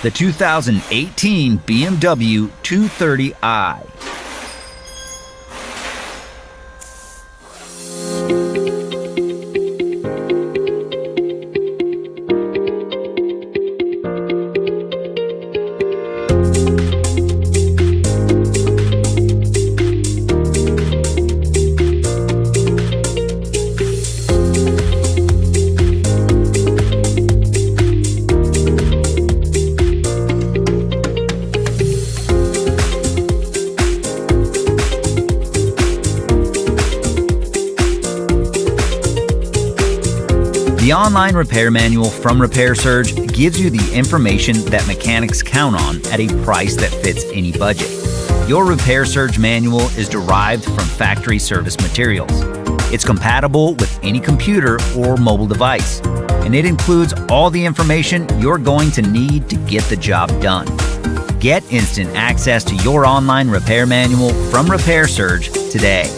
the 2018 BMW 230i. The online repair manual from Repair Surge gives you the information that mechanics count on at a price that fits any budget. Your Repair Surge manual is derived from factory service materials. It's compatible with any computer or mobile device, and it includes all the information you're going to need to get the job done. Get instant access to your online repair manual from Repair Surge today.